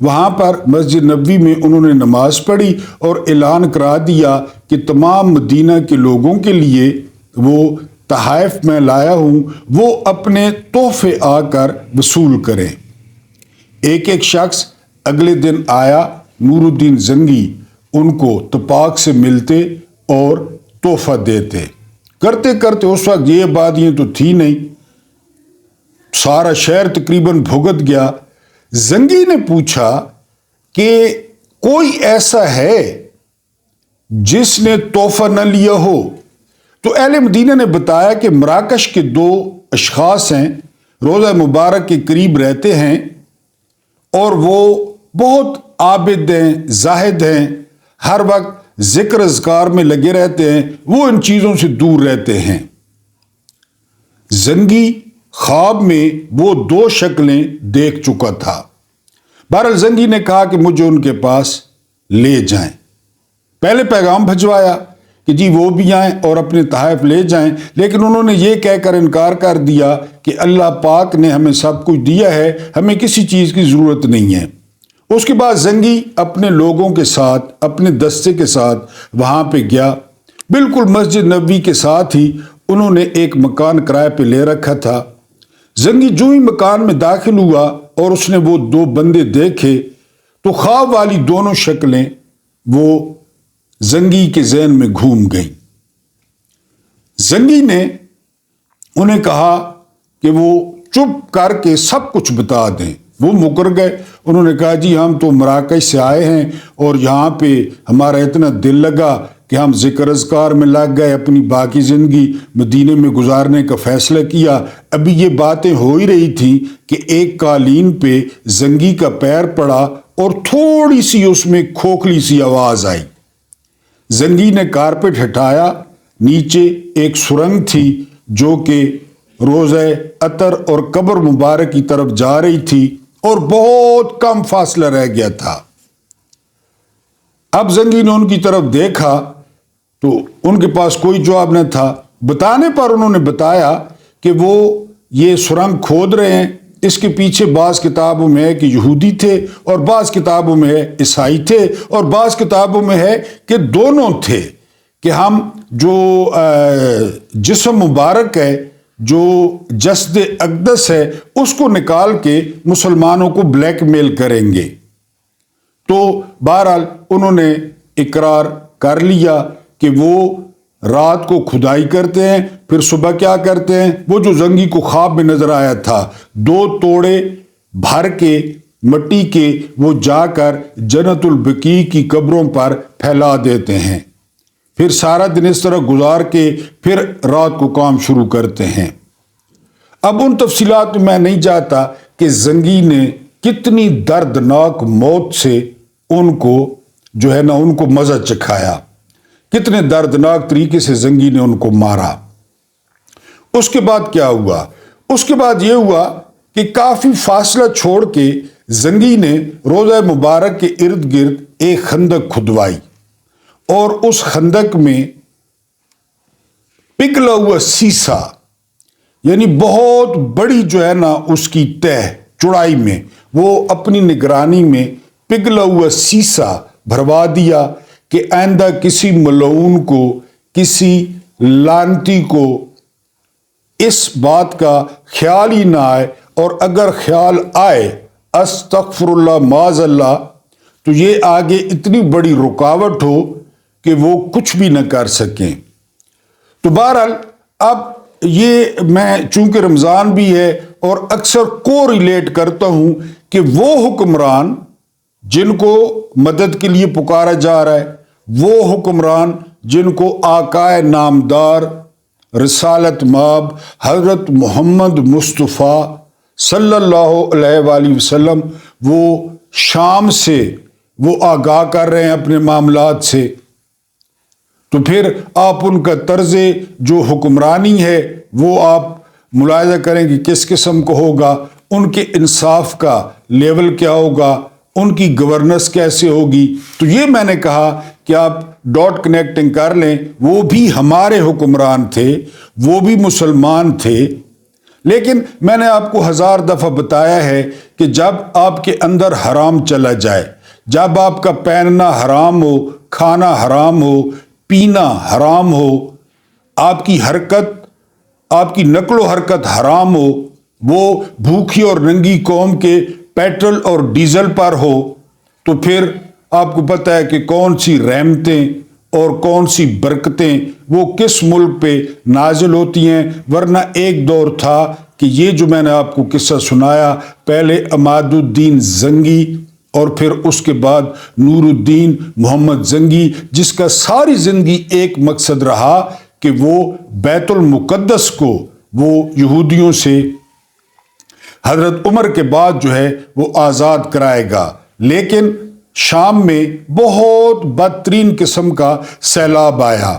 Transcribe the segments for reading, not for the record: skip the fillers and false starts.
وہاں پر مسجد نبوی میں انہوں نے نماز پڑھی اور اعلان کرا دیا کہ تمام مدینہ کے لوگوں کے لیے وہ تحائف میں لایا ہوں، وہ اپنے تحفے آ کر وصول کریں۔ ایک ایک شخص اگلے دن آیا، نور الدین زنگی ان کو تپاک سے ملتے اور تحفہ دیتے۔ کرتے کرتے اس وقت یہ آبادیاں تو تھی نہیں، سارا شہر تقریباً بھگت گیا۔ زنگی نے پوچھا کہ کوئی ایسا ہے جس نے تحفہ نہ لیا ہو؟ تو اہل مدینہ نے بتایا کہ مراکش کے 2 اشخاص ہیں، روضہ مبارک کے قریب رہتے ہیں اور وہ بہت عابد ہیں، زاہد ہیں، ہر وقت ذکر اذکار میں لگے رہتے ہیں، وہ ان چیزوں سے دور رہتے ہیں۔ زنگی خواب میں وہ 2 شکلیں دیکھ چکا تھا۔ بہرحال زنگی نے کہا کہ مجھے ان کے پاس لے جائیں۔ پہلے پیغام بھجوایا کہ جی وہ بھی آئیں اور اپنے تحائف لے جائیں، لیکن انہوں نے یہ کہہ کر انکار کر دیا کہ اللہ پاک نے ہمیں سب کچھ دیا ہے، ہمیں کسی چیز کی ضرورت نہیں ہے۔ اس کے بعد زنگی اپنے لوگوں کے ساتھ، اپنے دستے کے ساتھ وہاں پہ گیا۔ بالکل مسجد نبوی کے ساتھ ہی انہوں نے ایک مکان کرائے پہ لے رکھا تھا۔ زنگی جو ہی مکان میں داخل ہوا اور اس نے وہ 2 بندے دیکھے تو خواب والی دونوں شکلیں وہ زنگی کے ذہن میں گھوم گئیں۔ زنگی نے انہیں کہا کہ وہ چپ کر کے سب کچھ بتا دیں۔ وہ مکر گئے، انہوں نے کہا جی ہم تو مراکش سے آئے ہیں اور یہاں پہ ہمارا اتنا دل لگا کہ ہم ذکر اذکار میں لگ گئے، اپنی باقی زندگی مدینے میں گزارنے کا فیصلہ کیا۔ ابھی یہ باتیں ہو ہی رہی تھیں کہ ایک قالین پہ زنگی کا پیر پڑا اور تھوڑی سی اس میں کھوکھلی سی آواز آئی۔ زنگی نے کارپیٹ ہٹایا، نیچے ایک سرنگ تھی جو کہ روضہ عطر اور قبر مبارک کی طرف جا رہی تھی اور بہت کم فاصلہ رہ گیا تھا۔ اب زنگی نے ان کی طرف دیکھا تو ان کے پاس کوئی جواب نہ تھا۔ بتانے پر انہوں نے بتایا کہ وہ یہ سرنگ کھود رہے ہیں، اس کے پیچھے بعض کتابوں میں ہے کہ یہودی تھے اور بعض کتابوں میں ہے عیسائی تھے اور بعض کتابوں میں ہے کہ دونوں تھے، کہ ہم جو جسم مبارک ہے، جو جسد اقدس ہے، اس کو نکال کے مسلمانوں کو بلیک میل کریں گے۔ تو بہرحال انہوں نے اقرار کر لیا کہ وہ رات کو کھدائی کرتے ہیں، پھر صبح کیا کرتے ہیں، وہ جو زنگی کو خواب میں نظر آیا تھا 2 توڑے بھر کے مٹی کے وہ جا کر جنت البقیع کی قبروں پر پھیلا دیتے ہیں، پھر سارا دن اس طرح گزار کے پھر رات کو کام شروع کرتے ہیں۔ اب ان تفصیلات میں نہیں جاتا کہ زنگی نے کتنی دردناک موت سے ان کو جو ہے نا ان کو مزہ چکھایا، کتنے دردناک طریقے سے زنگی نے ان کو مارا۔ اس کے بعد کیا ہوا؟ اس کے بعد یہ ہوا کہ کافی فاصلہ چھوڑ کے زنگی نے روضہ مبارک کے ارد گرد ایک خندق کھدوائی اور اس خندق میں پگھلا ہوا سیسا، یعنی بہت بڑی جو ہے نا اس کی تہ چوڑائی میں، وہ اپنی نگرانی میں پگھلا ہوا سیسا بھروا دیا کہ آئندہ کسی ملعون کو، کسی لعنتی کو اس بات کا خیال ہی نہ آئے، اور اگر خیال آئے استغفر اللہ معاذ اللہ، تو یہ آگے اتنی بڑی رکاوٹ ہو کہ وہ کچھ بھی نہ کر سکیں۔ تو بہرحال اب یہ میں چونکہ رمضان بھی ہے اور اکثر کو ریلیٹ کرتا ہوں کہ وہ حکمران جن کو مدد کے لیے پکارا جا رہا ہے، وہ حکمران جن کو آقائے نامدار رسالت مآب حضرت محمد مصطفیٰ صلی اللہ علیہ وآلہ وسلم وہ شام سے وہ آگاہ کر رہے ہیں اپنے معاملات سے، تو پھر آپ ان کا طرز جو حکمرانی ہے وہ آپ ملاحظہ کریں کہ کس قسم کو ہوگا، ان کے انصاف کا لیول کیا ہوگا، ان کی گورننس کیسے ہوگی۔ تو یہ میں نے کہا کہ آپ ڈاٹ کنیکٹنگ کر لیں، وہ بھی ہمارے حکمران تھے، وہ بھی مسلمان تھے، لیکن میں نے آپ کو 1000 دفعہ بتایا ہے کہ جب آپ کے اندر حرام چلا جائے، جب آپ کا پہننا حرام ہو، کھانا حرام ہو، پینا حرام ہو، آپ کی حرکت، آپ کی نقل و حرکت حرام ہو، وہ بھوکی اور ننگی قوم کے پیٹرول اور ڈیزل پر ہو، تو پھر آپ کو پتہ ہے کہ کون سی رحمتیں اور کون سی برکتیں وہ کس ملک پہ نازل ہوتی ہیں۔ ورنہ ایک دور تھا کہ یہ جو میں نے آپ کو قصہ سنایا، پہلے عماد الدین زنگی اور پھر اس کے بعد نور الدین محمد زنگی، جس کا ساری زندگی ایک مقصد رہا کہ وہ بیت المقدس کو وہ یہودیوں سے حضرت عمر کے بعد جو ہے وہ آزاد کرائے گا، لیکن شام میں بہت بدترین قسم کا سیلاب آیا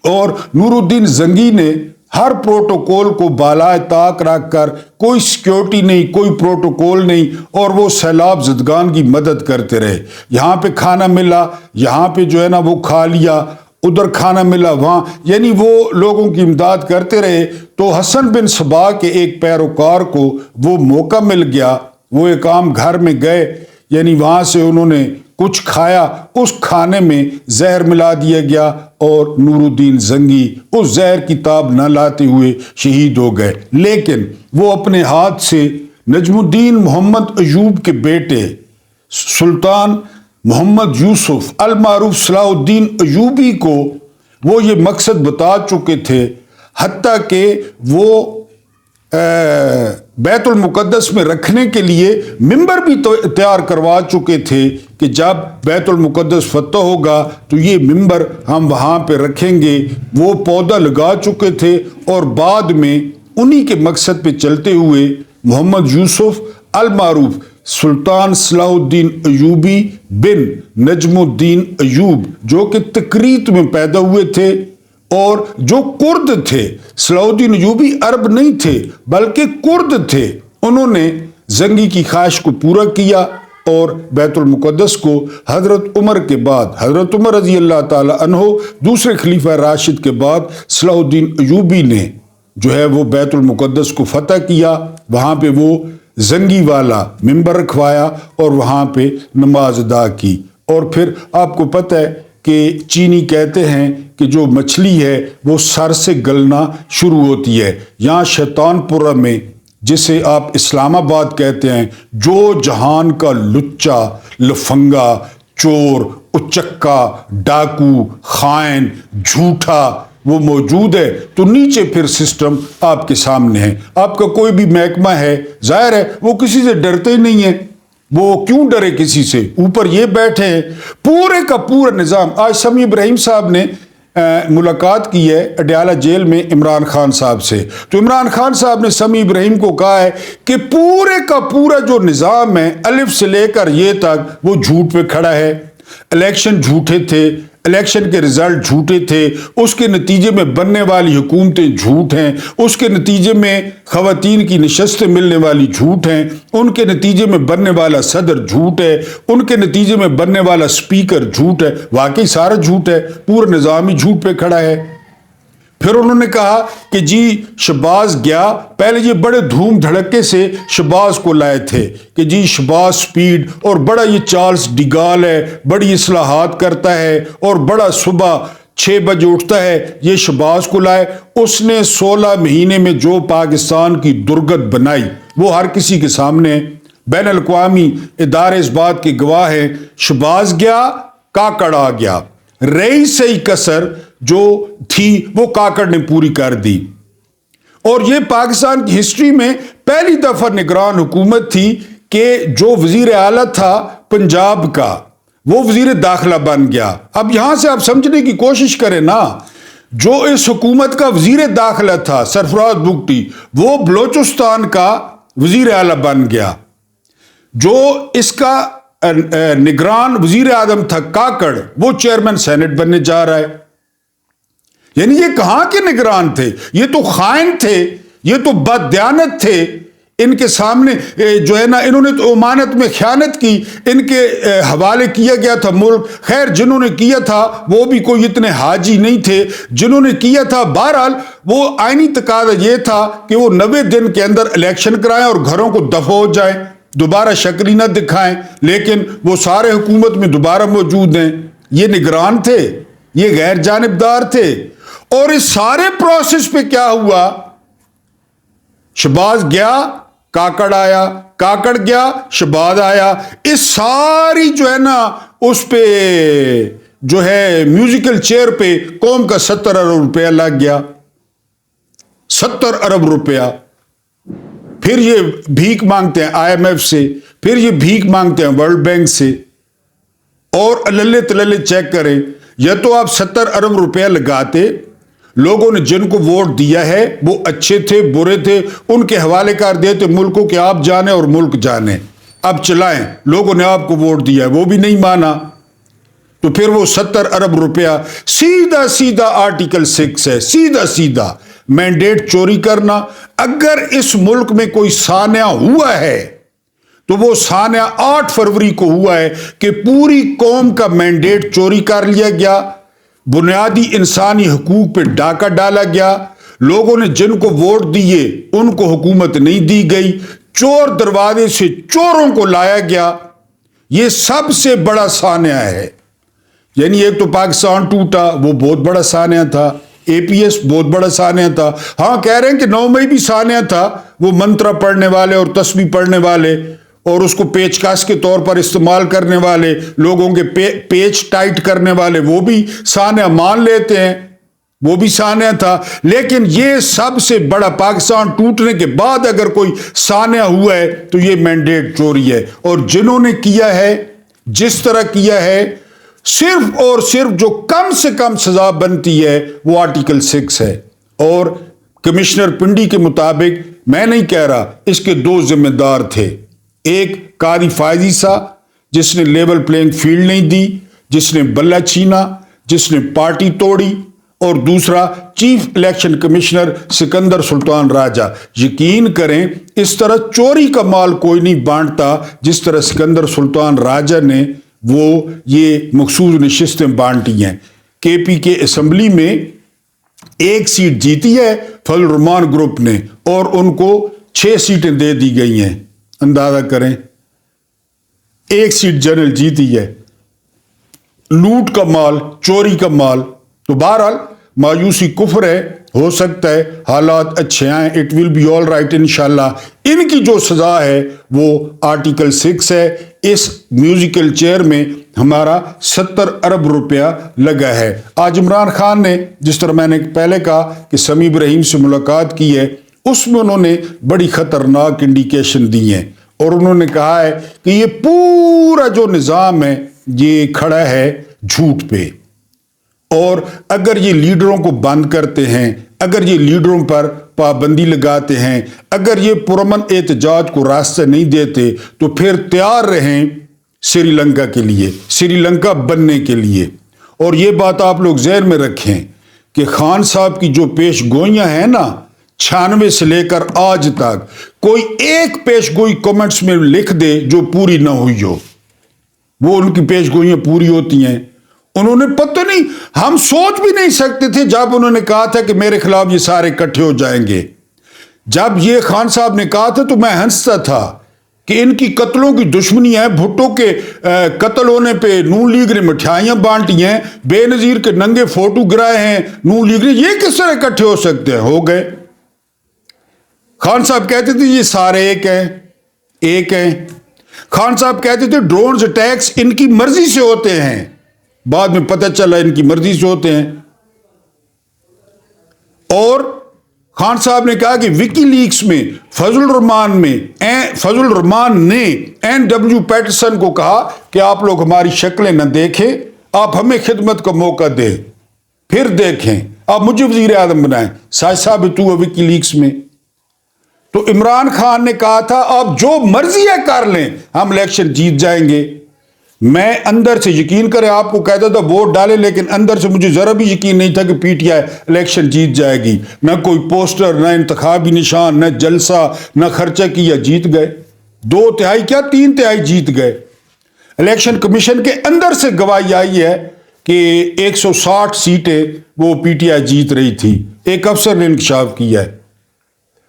اور نور الدین زنگی نے ہر پروٹوکول کو بالائے طاق رکھ کر، کوئی سیکیورٹی نہیں، کوئی پروٹوکول نہیں، اور وہ سیلاب زدگان کی مدد کرتے رہے۔ یہاں پہ کھانا ملا، یہاں پہ جو ہے نا وہ کھا لیا، ادھر کھانا ملا وہاں، یعنی وہ لوگوں کی امداد کرتے رہے۔ تو حسن بن صبا کے ایک پیروکار کو وہ موقع مل گیا، وہ ایک عام گھر میں گئے، یعنی وہاں سے انہوں نے کچھ کھایا، اس کھانے میں زہر ملا دیا گیا اور نور الدین زنگی اس زہر کی تاب نہ لاتے ہوئے شہید ہو گئے۔ لیکن وہ اپنے ہاتھ سے نجم الدین محمد ایوب کے بیٹے سلطان محمد یوسف المعروف صلاح الدین ایوبی کو وہ یہ مقصد بتا چکے تھے، حتیٰ کہ وہ بیت المقدس میں رکھنے کے لیے ممبر بھی تیار کروا چکے تھے کہ جب بیت المقدس فتح ہوگا تو یہ ممبر ہم وہاں پہ رکھیں گے۔ وہ پودا لگا چکے تھے اور بعد میں انہی کے مقصد پہ چلتے ہوئے محمد یوسف المعروف سلطان صلاح الدین ایوبی بن نجم الدین ایوب، جو کہ تکریت میں پیدا ہوئے تھے اور جو کرد تھے، صلاح الدین ایوبی عرب نہیں تھے بلکہ کرد تھے، انہوں نے زنگی کی خواہش کو پورا کیا اور بیت المقدس کو حضرت عمر کے بعد، حضرت عمر رضی اللہ تعالی عنہ دوسرے خلیفہ راشد کے بعد، صلاح الدین ایوبی نے جو ہے وہ بیت المقدس کو فتح کیا۔ وہاں پہ وہ زنگی والا ممبر رکھوایا اور وہاں پہ نماز ادا کی۔ اور پھر آپ کو پتہ ہے کہ چینی کہتے ہیں کہ جو مچھلی ہے وہ سر سے گلنا شروع ہوتی ہے۔ یہاں شیطان پورہ میں، جسے آپ اسلام آباد کہتے ہیں، جو جہان کا لچا، لفنگا، چور، اچکا، ڈاکو، خائن، جھوٹا وہ موجود ہے، تو نیچے پھر سسٹم آپ کے سامنے ہے۔ آپ کا کوئی بھی محکمہ ہے، ظاہر ہے وہ کسی سے ڈرتے ہی نہیں ہیں، وہ کیوں ڈرے کسی سے، اوپر یہ بیٹھے ہیں، پورے کا پورا نظام۔ آج سمیع ابراہیم صاحب نے ملاقات کی ہے اڈیالہ جیل میں عمران خان صاحب سے، تو عمران خان صاحب نے سمیع ابراہیم کو کہا ہے کہ پورے کا پورا جو نظام ہے الف سے لے کر یہ تک وہ جھوٹ پہ کھڑا ہے۔ الیکشن جھوٹے تھے، الیکشن کے رزلٹ جھوٹے تھے، اس کے نتیجے میں بننے والی حکومتیں جھوٹ ہیں، اس کے نتیجے میں خواتین کی نشستیں ملنے والی جھوٹ ہیں، ان کے نتیجے میں بننے والا صدر جھوٹ ہے، ان کے نتیجے میں بننے والا سپیکر جھوٹ ہے۔ واقعی سارا جھوٹ ہے، پورا نظام ہی جھوٹ پہ کھڑا ہے۔ پھر انہوں نے کہا کہ جی شہباز گیا، پہلے یہ بڑے دھوم دھڑکے سے شہباز کو لائے تھے کہ جی شہباز سپیڈ، اور بڑا یہ چارلز ڈیگال ہے، بڑی اصلاحات کرتا ہے اور بڑا صبح 6 بجے اٹھتا ہے، یہ شہباز کو لائے۔ اس نے 16 مہینے میں جو پاکستان کی درگت بنائی وہ ہر کسی کے سامنے، بین الاقوامی ادارے اس بات کے گواہ ہیں۔ شہباز گیا، کاکڑ آ گیا، رئی سے ہی کسر جو تھی وہ کاکڑ نے پوری کر دی۔ اور یہ پاکستان کی ہسٹری میں پہلی دفعہ نگران حکومت تھی کہ جو وزیر اعلیٰ تھا پنجاب کا وہ وزیر داخلہ بن گیا۔ اب یہاں سے آپ سمجھنے کی کوشش کریں نا، جو اس حکومت کا وزیر داخلہ تھا سرفراز بگٹی، وہ بلوچستان کا وزیر اعلیٰ بن گیا۔ جو اس کا نگران وزیر اعظم تھا کاکڑ، وہ چیئرمین سینٹ بننے جا رہا ہے۔ یعنی یہ کہاں کے نگران تھے، یہ تو خائن تھے، یہ تو بددیانت تھے، ان کے سامنے جو ہے نا انہوں نے تو امانت میں خیانت کی، ان کے حوالے کیا گیا تھا ملک. خیر جنہوں نے کیا تھا وہ بھی کوئی اتنے حاجی نہیں تھے جنہوں نے کیا تھا. بہرحال وہ آئینی تقاضا یہ تھا کہ وہ 90 دن کے اندر الیکشن کرائیں اور گھروں کو دفع ہو جائیں، دوبارہ شکل نہ دکھائیں. لیکن وہ سارے حکومت میں دوبارہ موجود ہیں. یہ نگران تھے، یہ غیر جانبدار تھے. اور اس سارے پروسیس پہ کیا ہوا؟ شہباز گیا، کاکڑ آیا، کاکڑ گیا، شہباز آیا. اس ساری جو ہے نا اس پہ جو ہے میوزیکل چیئر پہ قوم کا 70 ارب روپیہ لگ گیا. 70 ارب روپیہ. پھر یہ بھیک مانگتے ہیں IMF سے، پھر یہ بھیک مانگتے ہیں ورلڈ بینک سے. اور اللہ تللے چیک کریں، یا تو آپ 70 ارب روپیہ لگاتے، لوگوں نے جن کو ووٹ دیا ہے وہ اچھے تھے برے تھے ان کے حوالے کر دیتے ملکوں کے، آپ جانے اور ملک جانے، اب چلائیں، لوگوں نے آپ کو ووٹ دیا ہے، وہ بھی نہیں مانا. تو پھر وہ 70 ارب روپیہ سیدھا سیدھا آرٹیکل 6 ہے، سیدھا سیدھا مینڈیٹ چوری کرنا. اگر اس ملک میں کوئی سانحہ ہوا ہے تو وہ سانحہ 8 فروری کو ہوا ہے کہ پوری قوم کا مینڈیٹ چوری کر لیا گیا، بنیادی انسانی حقوق پہ ڈاکہ ڈالا گیا، لوگوں نے جن کو ووٹ دیے ان کو حکومت نہیں دی گئی، چور دروازے سے چوروں کو لایا گیا. یہ سب سے بڑا سانحہ ہے. یعنی ایک تو پاکستان ٹوٹا، وہ بہت بڑا سانحہ تھا. APS بہت بڑا سانحہ تھا. ہاں کہہ رہے ہیں کہ 9 مئی بھی سانحہ تھا، وہ منترا پڑھنے والے اور تسبیح پڑھنے والے اور اس کو پیچکش کے طور پر استعمال کرنے والے، لوگوں کے پیچ ٹائٹ کرنے والے، وہ بھی سانحہ مان لیتے ہیں، وہ بھی سانحہ تھا. لیکن یہ سب سے بڑا پاکستان ٹوٹنے کے بعد اگر کوئی سانحہ ہوا ہے تو یہ مینڈیٹ چوری ہے. اور جنہوں نے کیا ہے جس طرح کیا ہے، صرف اور صرف جو کم سے کم سزا بنتی ہے وہ آرٹیکل 6 ہے. اور کمشنر پنڈی کے مطابق، میں نہیں کہہ رہا، اس کے 2 ذمہ دار تھے. ایک قاری فائزی صاحب جس نے لیول پلینگ فیلڈ نہیں دی، جس نے بلہ چھینا، جس نے پارٹی توڑی، اور دوسرا چیف الیکشن کمشنر سکندر سلطان راجہ. یقین کریں اس طرح چوری کا مال کوئی نہیں بانٹتا جس طرح سکندر سلطان راجہ نے وہ یہ مخصوص نشستیں بانٹی ہیں. KP کے اسمبلی میں 1 سیٹ جیتی ہے فضل الرحمان گروپ نے اور ان کو 6 سیٹیں دے دی گئی ہیں. اندازہ کریں 1 سیٹ جنرل جیتی ہے. لوٹ کا مال، چوری کا مال. تو بہرحال مایوسی کفر ہے، ہو سکتا ہے حالات اچھے آئیں، it will be all right انشاءاللہ. ان کی جو سزا ہے وہ آرٹیکل 6 ہے. اس میوزیکل چیئر میں ہمارا 70 ارب روپیہ لگا ہے. آج عمران خان نے، جس طرح میں نے پہلے کہا کہ سمیع ابراہیم سے ملاقات کی ہے، اس میں انہوں نے بڑی خطرناک انڈیکیشن دی ہیں اور انہوں نے کہا ہے کہ یہ پورا جو نظام ہے یہ کھڑا ہے جھوٹ پہ. اور اگر یہ لیڈروں کو بند کرتے ہیں، اگر یہ لیڈروں پر پابندی لگاتے ہیں، اگر یہ پرامن احتجاج کو راستہ نہیں دیتے تو پھر تیار رہیں سری لنکا کے لیے، سری لنکا بننے کے لیے. اور یہ بات آپ لوگ ذہن میں رکھیں کہ خان صاحب کی جو پیش گوئیاں ہیں نا 96 سے لے کر آج تک، کوئی ایک پیش گوئی کمنٹس میں لکھ دے جو پوری نہ ہوئی ہو. وہ ان کی پیش گوئیاں پوری ہوتی ہیں. انہوں نے پتہ نہیں، ہم سوچ بھی نہیں سکتے تھے جب انہوں نے کہا تھا کہ میرے خلاف یہ سارے اکٹھے ہو جائیں گے. جب یہ خان صاحب نے کہا تھا تو میں ہنستا تھا کہ ان کی قتلوں کی دشمنی ہے. بھٹو کے قتل ہونے پہ نون لیگ نے مٹھائیاں بانٹی ہیں، بے نظیر کے ننگے فوٹو گرائے ہیں نون لیگ نے، یہ کس طرح اکٹھے ہو سکتے ہیں؟ ہو گئے. خان صاحب کہتے تھے یہ سارے ایک ہیں. خان صاحب کہتے تھے ڈرونز اٹیکس ان کی مرضی سے ہوتے ہیں، بعد میں پتہ چلا ان کی مرضی سے ہوتے ہیں. اور خان صاحب نے کہا کہ وکی لیکس میں فضل الرحمان نے NW پیٹرسن کو کہا کہ آپ لوگ ہماری شکلیں نہ دیکھیں، آپ ہمیں خدمت کا موقع دیں، پھر دیکھیں، آپ مجھے وزیر اعظم بنائیں. سچ ثابت ہوا وکی لیکس میں. تو عمران خان نے کہا تھا آپ جو مرضی ہے کر لیں، ہم الیکشن جیت جائیں گے. میں اندر سے یقین کرے آپ کو کہتا تھا ووٹ ڈالے، لیکن اندر سے مجھے ذرا بھی یقین نہیں تھا کہ پی ٹی آئی الیکشن جیت جائے گی. نہ کوئی پوسٹر، نہ انتخابی نشان، نہ جلسہ، نہ خرچہ کیا، جیت گئے. 2/3 کیا 3/3 جیت گئے. الیکشن کمیشن کے اندر سے گواہی آئی ہے کہ 160 سیٹیں وہ پی ٹی آئی جیت رہی تھی. ایک افسر نے انکشاف کیا ہے.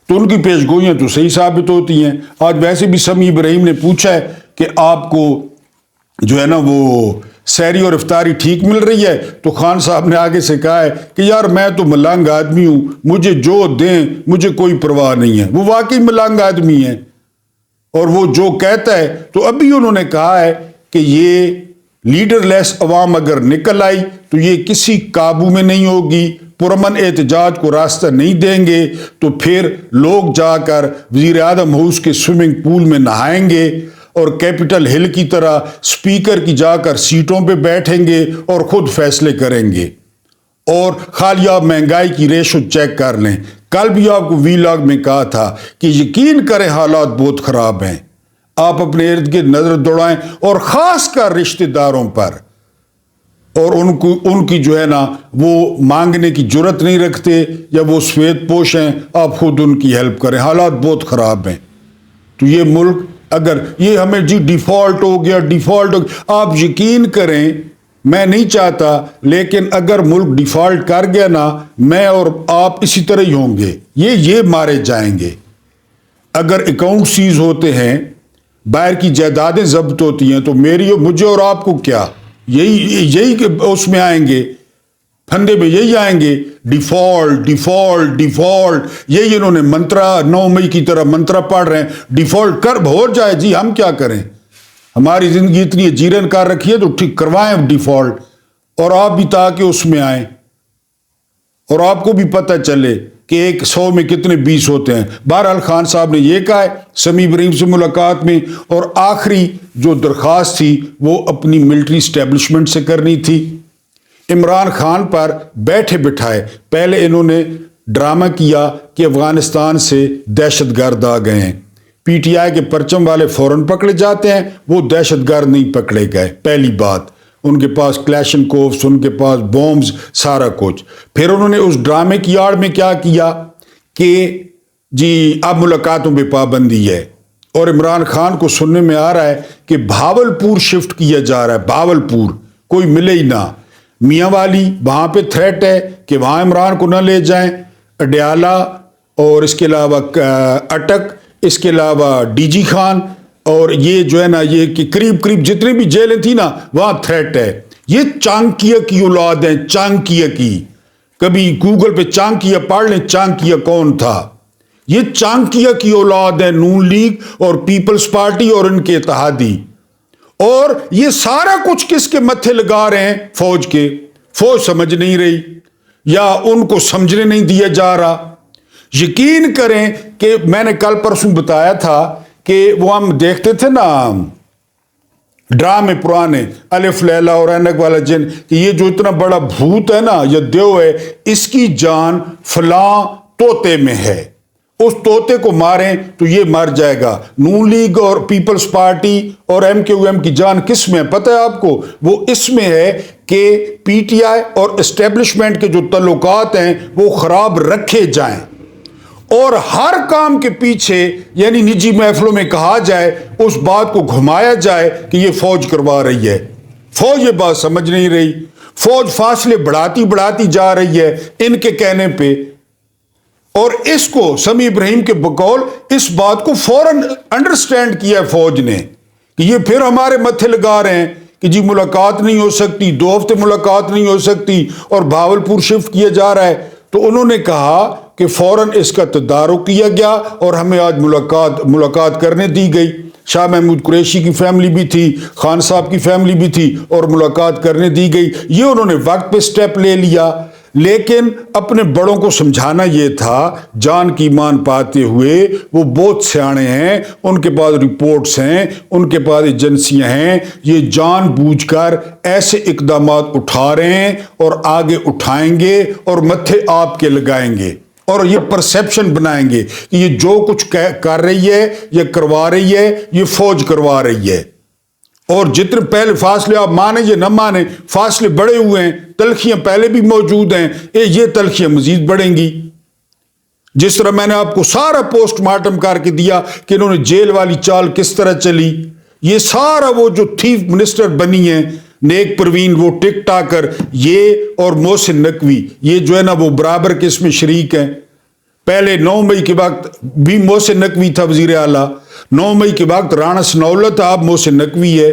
تو ان کی پیش گوئیاں تو صحیح ثابت ہوتی ہیں. آج ویسے بھی سمیع ابراہیم نے پوچھا ہے کہ آپ کو جو ہے نا وہ سحری اور افطاری ٹھیک مل رہی ہے، تو خان صاحب نے آگے سے کہا ہے کہ یار میں تو ملنگ آدمی ہوں، مجھے جو دیں مجھے کوئی پرواہ نہیں ہے. وہ واقعی ملنگ آدمی ہے اور وہ جو کہتا ہے. تو ابھی انہوں نے کہا ہے کہ یہ لیڈر لیس عوام اگر نکل آئی تو یہ کسی قابو میں نہیں ہوگی، پرامن احتجاج کو راستہ نہیں دیں گے، تو پھر لوگ جا کر وزیر اعظم ہاؤس کے سوئمنگ پول میں نہائیں گے اور کیپٹل ہل کی طرح سپیکر کی جا کر سیٹوں پہ بیٹھیں گے اور خود فیصلے کریں گے. اور خالی آپ مہنگائی کی ریشو چیک کر لیں. کل بھی آپ کو وی لاگ میں کہا تھا کہ یقین کریں حالات بہت خراب ہیں. آپ اپنے ارد گرد نظر دوڑائیں اور خاص کر رشتہ داروں پر، اور ان کی جو ہے نا وہ مانگنے کی جرت نہیں رکھتے یا وہ سفید پوش ہیں، آپ خود ان کی ہیلپ کریں. حالات بہت خراب ہیں. تو یہ ملک اگر یہ ہمیں جی ڈیفالٹ ہو گیا، آپ یقین کریں میں نہیں چاہتا، لیکن اگر ملک ڈیفالٹ کر گیا نا، میں اور آپ اسی طرح ہی ہوں گے. یہ مارے جائیں گے. اگر اکاؤنٹ سیز ہوتے ہیں، باہر کی جائیدادیں ضبط ہوتی ہیں، تو مجھے اور آپ کو کیا، یہی کہ اس میں آئیں گے، پھندے میں یہی آئیں گے. ڈیفالٹ ڈیفالٹ ڈیفالٹ، یہی انہوں نے منترا 9 مئی کی طرح منترا پڑھ رہے ہیں. ڈیفالٹ کر ہو جائے جی، ہم کیا کریں، ہماری زندگی اتنی جیرن کر رکھی ہے، تو ٹھیک کروائیں ڈیفالٹ، اور آپ بھی تاکہ اس میں آئیں اور آپ کو بھی پتہ چلے کہ 100 میں کتنے 20 ہوتے ہیں. بہرحال خان صاحب نے یہ کہا ہے سمیع ابراہیم سے ملاقات میں، اور آخری جو درخواست تھی وہ اپنی ملٹری اسٹیبلشمنٹ سے کرنی تھی. عمران خان پر بیٹھے بٹھائے پہلے انہوں نے ڈرامہ کیا کہ افغانستان سے دہشت گرد آ گئے ہیں. پی ٹی آئی کے پرچم والے فوراً پکڑے جاتے ہیں، وہ دہشت گرد نہیں پکڑے گئے. پہلی بات، ان کے پاس کلیشنکوفز، ان کے پاس بومز، سارا کچھ. پھر انہوں نے اس ڈرامے کی آڑ میں کیا کیا کہ جی اب ملاقاتوں پہ پابندی ہے، اور عمران خان کو سننے میں آ رہا ہے کہ بھاولپور شفٹ کیا جا رہا ہے. بھاولپور کوئی ملے ہی نہ. میاں والی وہاں پہ تھریٹ ہے کہ وہاں عمران کو نہ لے جائیں. اڈیالہ اور اس کے علاوہ اٹک، اس کے علاوہ ڈی جی خان، اور یہ جو ہے نا یہ کہ قریب جتنے بھی جیلیں تھیں نا وہاں تھریٹ ہے. یہ چانکیہ کی اولاد ہے، چانکیہ کی. کبھی گوگل پہ چانکیہ پڑھ لیں، چانکیہ کون تھا. یہ چانکیہ کی اولاد ہے، نون لیگ اور پیپلز پارٹی اور ان کے اتحادی. اور یہ سارا کچھ کس کے متھے لگا رہے ہیں؟ فوج کے. فوج سمجھ نہیں رہی یا ان کو سمجھنے نہیں دیا جا رہا. یقین کریں کہ میں نے کل پرسوں بتایا تھا کہ وہ ہم دیکھتے تھے نا ڈرامے پرانے، الف لیلا اور اینک والا جن، کہ یہ جو اتنا بڑا بھوت ہے نا یا دیو ہے، اس کی جان فلاں طوطے میں ہے، اس طوطے کو ماریں تو یہ مر جائے گا. نون لیگ اور پیپلز پارٹی اور ایم کیو ایم کی جان کس میں ہے پتہ ہے آپ کو؟ وہ اس میں ہے کہ پی ٹی آئی اور اسٹیبلشمنٹ کے جو تعلقات ہیں وہ خراب رکھے جائیں، اور ہر کام کے پیچھے یعنی نجی محفلوں میں کہا جائے، اس بات کو گھمایا جائے کہ یہ فوج کروا رہی ہے. فوج یہ بات سمجھ نہیں رہی. فوج فاصلے بڑھاتی جا رہی ہے ان کے کہنے پہ. اور اس کو سمیع ابراہیم کے بقول اس بات کو فوراً انڈرسٹینڈ کیا ہے فوج نے کہ یہ پھر ہمارے متھے لگا رہے ہیں کہ جی ملاقات نہیں ہو سکتی، 2 ہفتے ملاقات نہیں ہو سکتی، اور بھاولپور شفٹ کیا جا رہا ہے. تو انہوں نے کہا کہ فوراً اس کا تدارک کیا گیا اور ہمیں آج ملاقات کرنے دی گئی. شاہ محمود قریشی کی فیملی بھی تھی، خان صاحب کی فیملی بھی تھی، اور ملاقات کرنے دی گئی. یہ انہوں نے وقت پہ سٹیپ لے لیا، لیکن اپنے بڑوں کو سمجھانا یہ تھا جان کی مان پاتے ہوئے وہ بہت سیانے ہیں، ان کے پاس رپورٹس ہیں، ان کے پاس ایجنسیاں ہیں. یہ جان بوجھ کر ایسے اقدامات اٹھا رہے ہیں اور آگے اٹھائیں گے اور متھے آپ کے لگائیں گے، اور یہ پرسیپشن بنائیں گے کہ یہ جو کچھ کر رہی ہے یا کروا رہی ہے یہ فوج کروا رہی ہے. اور جتنے پہلے فاصلے آپ مانیں یا نہ مانیں، فاصلے بڑے ہوئے ہیں، تلخیاں پہلے بھی موجود ہیں، یہ تلخیاں مزید بڑھیں گی۔ جس طرح میں نے آپ کو سارا پوسٹ مارٹم کر کے دیا کہ انہوں نے جیل والی چال کس طرح چلی، یہ سارا وہ جو چیف منسٹر بنی ہیں نیک پروین، وہ ٹک ٹاکر، یہ اور محسن نقوی، یہ جو ہے نا وہ برابر کے اس میں شریک ہیں۔ پہلے 9 مئی کے وقت بھی محسن نقوی تھا وزیر اعلیٰ، 9 مئی کے وقت رانا ثناءاللہ تھا، اب محسن نقوی ہے۔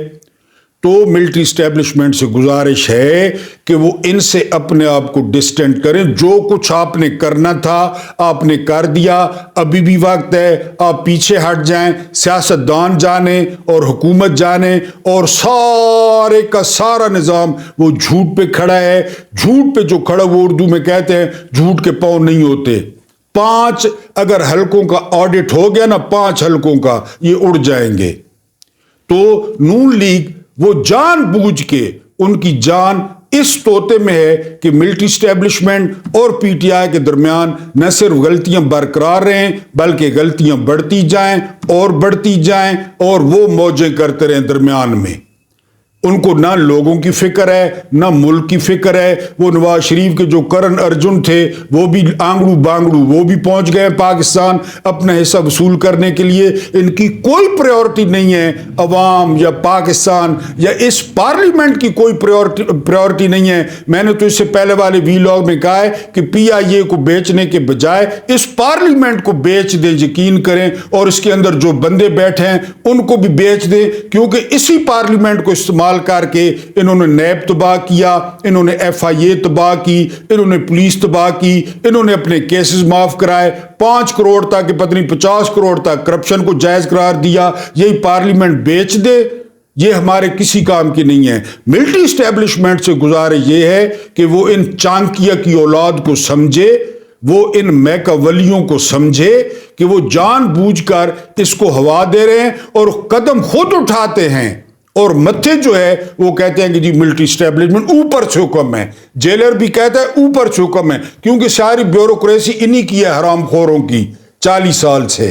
تو ملٹری اسٹیبلشمنٹ سے گزارش ہے کہ وہ ان سے اپنے آپ کو ڈسٹینٹ کریں۔ جو کچھ آپ نے کرنا تھا آپ نے کر دیا، ابھی بھی وقت ہے، آپ پیچھے ہٹ جائیں۔ سیاستدان جانیں اور حکومت جانیں اور سارے کا سارا نظام وہ جھوٹ پہ کھڑا ہے۔ جھوٹ پہ جو کھڑا وہ اردو میں کہتے ہیں جھوٹ کے پاؤں نہیں ہوتے۔ 5 اگر حلقوں کا آڈٹ ہو گیا نا، 5 حلقوں کا، یہ اڑ جائیں گے۔ تو نون لیگ وہ جان بوجھ کے، ان کی جان اس طوطے میں ہے کہ ملٹری اسٹیبلشمنٹ اور پی ٹی آئی کے درمیان نہ صرف غلطیاں برقرار رہیں بلکہ غلطیاں بڑھتی جائیں اور بڑھتی جائیں، اور وہ موجیں کرتے رہیں درمیان میں۔ ان کو نہ لوگوں کی فکر ہے نہ ملک کی فکر ہے۔ وہ نواز شریف کے جو کرن ارجن تھے وہ بھی آنگڑو بانگڑو وہ بھی پہنچ گئے پاکستان اپنا حصہ وصول کرنے کے لیے۔ ان کی کوئی پریورٹی نہیں ہے عوام یا پاکستان یا اس پارلیمنٹ کی کوئی پریورٹی نہیں ہے۔ میں نے تو اس سے پہلے والے ویلاگ میں کہا ہے کہ پی آئی اے کو بیچنے کے بجائے اس پارلیمنٹ کو بیچ دیں، یقین کریں، اور اس کے اندر جو بندے بیٹھے ہیں ان کو بھی بیچ دیں، کیونکہ اسی پارلیمنٹ کو استعمال کر کے انہوں نے نیب تباہ کیا، انہوں نے ایف آئی اے تباہ کی، انہوں نے پولیس تباہ کی، انہوں نے اپنے کیسز معاف کرائے، 5 کروڑ تک کہ پتہ نہیں 50 کروڑ تک کرپشن کو جائز قرار دیا۔ یہی پارلیمنٹ بیچ دے، یہ ہمارے کسی کام کی نہیں ہے۔ ملٹری اسٹیبلشمنٹ سے گزارش یہ ہے کہ وہ ان چانکیہ کی اولاد کو سمجھے، وہ ان میکاولیوں کو سمجھے کہ وہ جان بوجھ کر اس کو ہوا دے رہے ہیں اور قدم خود اٹھاتے ہیں، اور متھے جو ہے وہ کہتے ہیں کہ جی ملٹری اسٹیبلشمنٹ اوپر سے حکم ہے۔ جیلر بھی کہتا ہے اوپر سے حکم ہے، کیونکہ ساری بیوروکریسی انہی کی ہے حرام خوروں کی 40 سال سے۔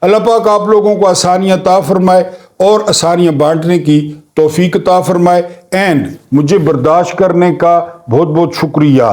اللہ پاک آپ لوگوں کو آسانیاں عطا فرمائے اور آسانیاں بانٹنے کی توفیق عطا فرمائے، اینڈ مجھے برداشت کرنے کا بہت بہت شکریہ۔